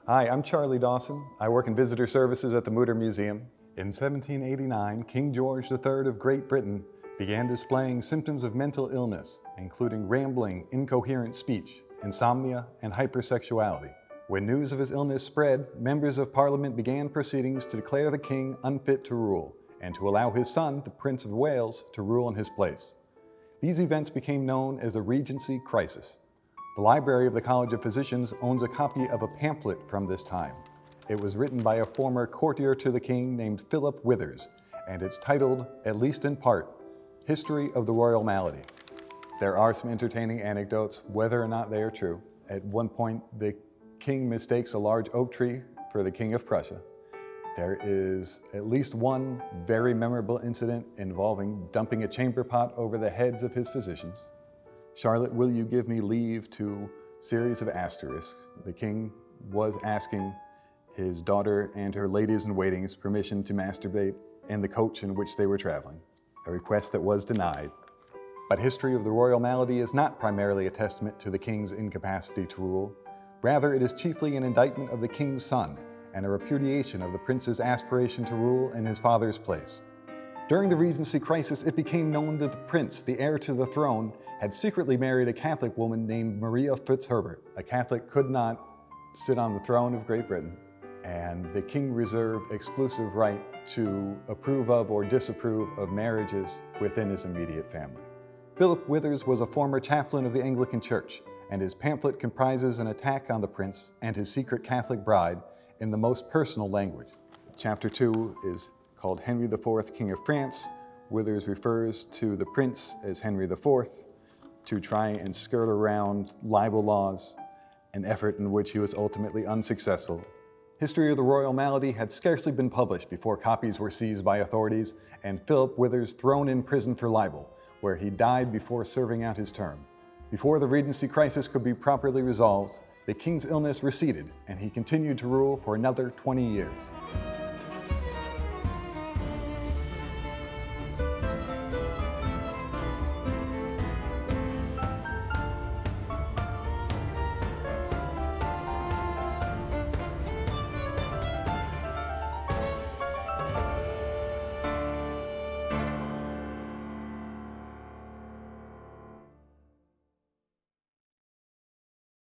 Hi, I'm Charlie Dawson. I work in visitor services at the Mütter Museum. In 1789, King George III of Great Britain began displaying symptoms of mental illness, including rambling, incoherent speech, insomnia, and hypersexuality. When news of his illness spread, members of Parliament began proceedings to declare the king unfit to rule, and to allow his son, the Prince of Wales, to rule in his place. These events became known as the Regency Crisis. The Library of the College of Physicians owns a copy of a pamphlet from this time. It was written by a former courtier to the king named Philip Withers, and it's titled, at least in part, History of the Royal Malady. There are some entertaining anecdotes, whether or not they are true. At one point, the king mistakes a large oak tree for the King of Prussia. There is at least one very memorable incident involving dumping a chamber pot over the heads of his physicians. Charlotte, will you give me leave to series of asterisks? The king was asking his daughter and her ladies-in-waiting's permission to masturbate in the coach in which they were traveling, a request that was denied. But History of the Royal Malady is not primarily a testament to the king's incapacity to rule. Rather, it is chiefly an indictment of the king's son and a repudiation of the prince's aspiration to rule in his father's place. During the Regency Crisis, it became known that the prince, the heir to the throne, had secretly married a Catholic woman named Maria Fitzherbert. A Catholic could not sit on the throne of Great Britain, and the king reserved exclusive right to approve of or disapprove of marriages within his immediate family. Philip Withers was a former chaplain of the Anglican Church, and his pamphlet comprises an attack on the prince and his secret Catholic bride in the most personal language. Chapter 2 is called Henry IV, King of France. Withers refers to the prince as Henry IV to try and skirt around libel laws, an effort in which he was ultimately unsuccessful. History of the Royal Malady had scarcely been published before copies were seized by authorities and Philip Withers thrown in prison for libel, where he died before serving out his term. Before the Regency Crisis could be properly resolved, the king's illness receded and he continued to rule for another 20 years.